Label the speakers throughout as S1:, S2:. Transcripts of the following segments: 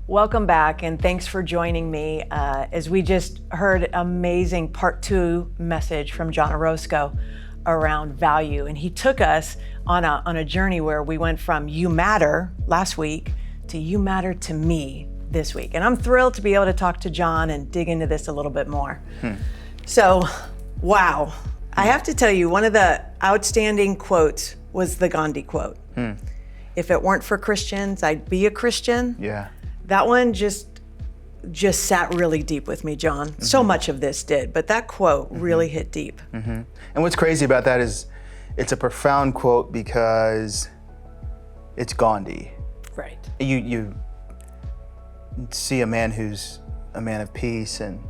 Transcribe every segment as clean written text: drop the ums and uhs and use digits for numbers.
S1: Welcome back, and thanks for joining me as we just heard amazing part 2 message from John Orozco around value. And he took us on a journey where we went from you matter last week to you matter to me this week. And I'm thrilled to be able to talk to John and dig into this a little bit more. So, wow. I have to tell you, one of the outstanding quotes was the Gandhi quote. If it weren't for Christians, I'd be a Christian.
S2: Yeah.
S1: That one just sat really deep with me, John. So much of this did, but that quote really hit deep.
S2: And what's crazy about that is it's a profound quote because it's Gandhi.
S1: Right.
S2: You see a man who's a man of peace and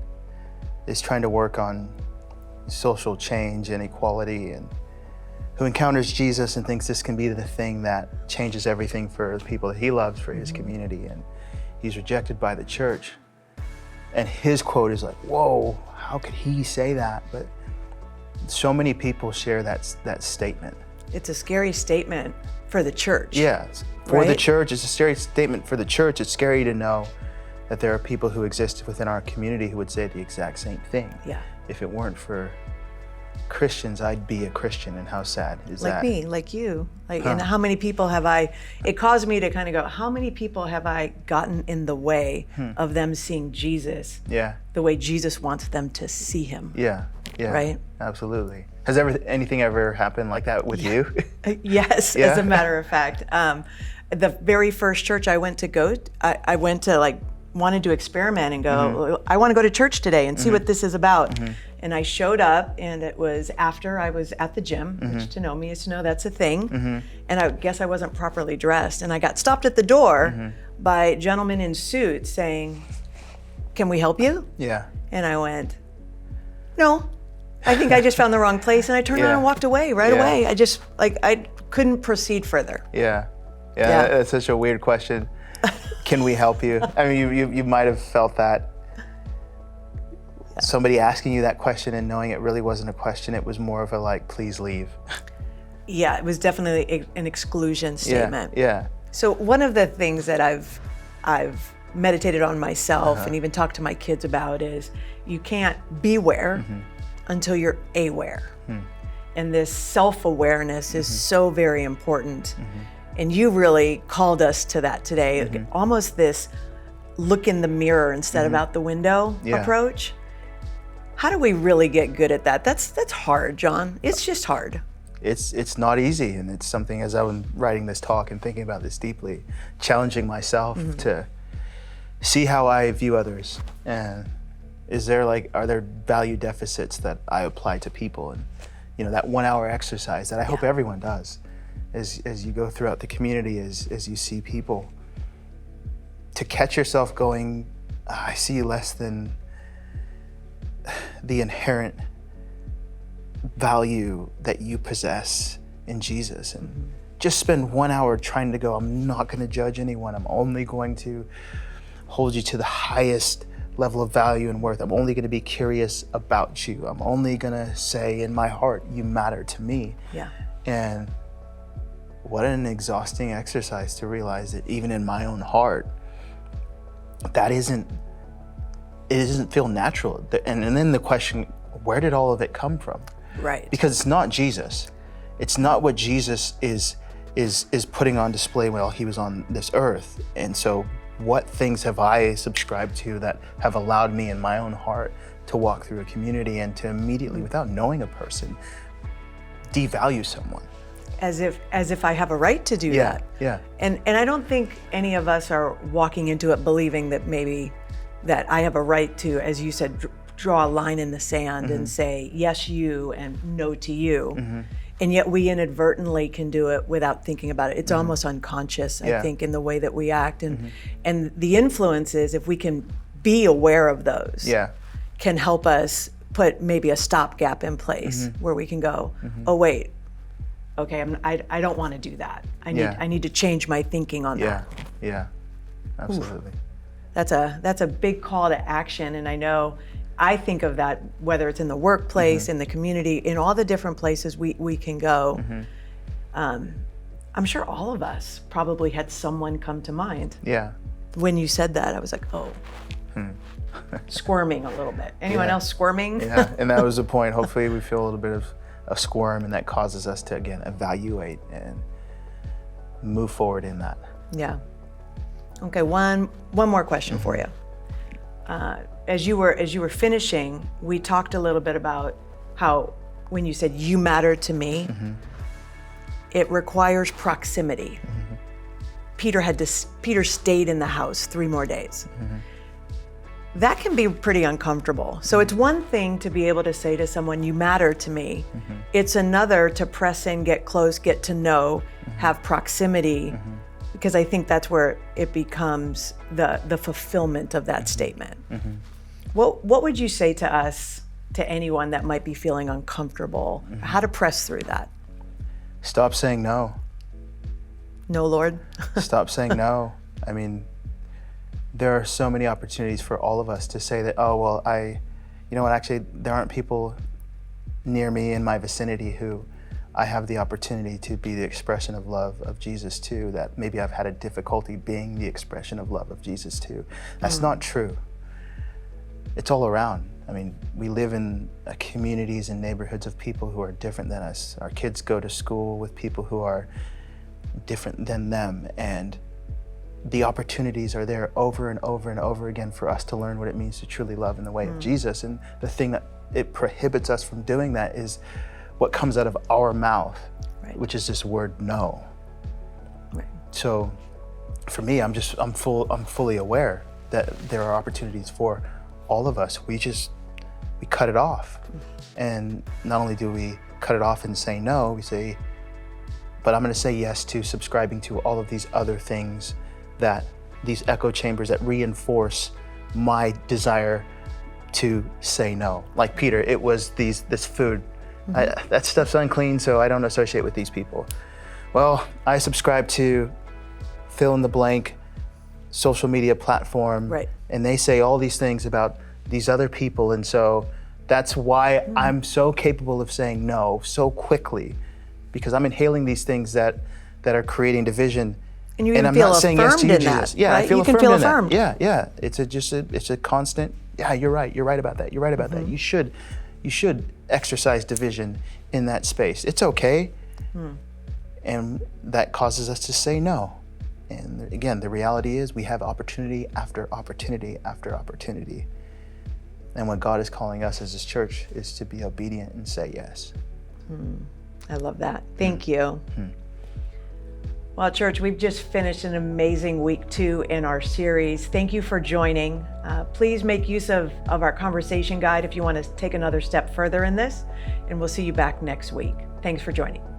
S2: is trying to work on social change and equality, and who encounters Jesus and thinks this can be the thing that changes everything for the people that he loves, for his community, and he's rejected by the church. And his quote is like, whoa, how could he say that? But so many people share that statement.
S1: It's a scary statement for the church.
S2: Yeah, for the
S1: Right?
S2: church, it's a scary statement for the church. It's scary to know that there are people who exist within our community who would say the exact same thing.
S1: Yeah.
S2: If it weren't for Christians, I'd be a Christian, and how sad is
S1: Like
S2: that?
S1: me, like you. And how many people have it caused me to kind of go, how many people have I gotten in the way of them seeing Jesus
S2: Yeah,
S1: the way Jesus wants them to see him?
S2: yeah,
S1: Right?
S2: Absolutely. Has anything ever happened like that with you?
S1: Yes,
S2: Yeah.
S1: as a matter of fact. The very first church I went to I went to wanted to experiment and go, I want to go to church today and see what this is about. And I showed up, and it was after I was at the gym, which to know me is to know that's a thing. And I guess I wasn't properly dressed. And I got stopped at the door by gentlemen in suits saying, can we help you?
S2: Yeah.
S1: And I went, no, I think I just found the wrong place. And I turned around and walked away right away. I just, I couldn't proceed further.
S2: Yeah.
S1: Yeah.
S2: That's such a weird question. Can we help you? I mean, you might have felt that. Somebody asking you that question and knowing it really wasn't a question, it was more of a please leave.
S1: Yeah, it was definitely an exclusion statement.
S2: Yeah.
S1: So one of the things that I've meditated on myself and even talked to my kids about is you can't beware until you're aware. And this self-awareness is so very important. And you really called us to that today. Almost this look in the mirror instead of out the window approach. How do we really get good at that? That's hard, John. It's just hard.
S2: It's not easy, and it's something, as I was writing this talk and thinking about this deeply, challenging myself to see how I view others. And are there value deficits that I apply to people? And that 1 hour exercise that I hope everyone does as you go throughout the community, as you see people, to catch yourself going, I see less than the inherent value that you possess in Jesus, and just spend 1 hour trying to go, I'm not going to judge anyone. I'm only going to hold you to the highest level of value and worth. I'm only going to be curious about you. I'm only going to say in my heart, you matter to me.
S1: Yeah.
S2: And what an exhausting exercise to realize that even in my own heart, it doesn't feel natural. And then the question, where did all of it come from?
S1: Right.
S2: Because it's not Jesus. It's not what Jesus is putting on display while he was on this earth. And so what things have I subscribed to that have allowed me in my own heart to walk through a community and to immediately, without knowing a person, devalue someone?
S1: As if I have a right to do that.
S2: Yeah.
S1: And I don't think any of us are walking into it believing that maybe that I have a right to, as you said, draw a line in the sand and say, yes, you, and no to you. And yet we inadvertently can do it without thinking about it. It's almost unconscious, I think, in the way that we act. And the influences, if we can be aware of those, can help us put maybe a stopgap in place where we can go, oh, wait, okay, I don't want to do that. I need to change my thinking on that.
S2: Yeah, absolutely.
S1: Oof. That's a big call to action, and I know I think of that whether it's in the workplace, in the community, in all the different places we can go. I'm sure all of us probably had someone come to mind.
S2: Yeah.
S1: When you said that, I was like, oh, squirming a little bit. Anyone else squirming?
S2: Yeah, and that was the point. Hopefully we feel a little bit of a squirm, and that causes us to, again, evaluate and move forward in that.
S1: Yeah. Okay, one more question for you. As you were finishing, we talked a little bit about how when you said you matter to me, it requires proximity. Peter stayed in the house 3 more days. That can be pretty uncomfortable. So it's one thing to be able to say to someone, you matter to me. It's another to press in, get close, get to know, have proximity, because I think that's where it becomes the fulfillment of that statement. What would you say to us, to anyone that might be feeling uncomfortable, how to press through that?
S2: Stop saying no.
S1: No, Lord?
S2: Stop saying no. I mean, there are so many opportunities for all of us to say that, oh, well, you know what, actually, there aren't people near me in my vicinity who I have the opportunity to be the expression of love of Jesus to, that maybe I've had a difficulty being the expression of love of Jesus to. That's not true. It's all around. I mean, we live in communities and neighborhoods of people who are different than us. Our kids go to school with people who are different than them, and the opportunities are there over and over and over again for us to learn what it means to truly love in the way of Jesus. And the thing that it prohibits us from doing that is what comes out of our mouth, which is this word no. So for me, I'm fully aware that there are opportunities for all of us. We cut it off. And not only do we cut it off and say no, we say, but I'm going to say yes to subscribing to all of these other things, that these echo chambers that reinforce my desire to say no. Like Peter, it was this food. That stuff's unclean, so I don't associate with these people. Well, I subscribe to fill in the blank social media platform, and they say all these things about these other people, and so that's why I'm so capable of saying no so quickly, because I'm inhaling these things that are creating division.
S1: And you
S2: and I'm
S1: feel
S2: not saying yes to you, Jesus.
S1: Yeah,
S2: I feel
S1: you
S2: affirmed
S1: can feel
S2: in
S1: affirmed.
S2: That. Yeah. It's a constant. Yeah, you're right. You're right about that. You're right about that. You should exercise division in that space. It's okay, and that causes us to say no. And again, the reality is we have opportunity after opportunity after opportunity. And what God is calling us as His church is to be obedient and say yes.
S1: I love that. Thank you. Well, church, we've just finished an amazing week 2 in our series. Thank you for joining. Please make use of our conversation guide if you want to take another step further in this, and we'll see you back next week. Thanks for joining.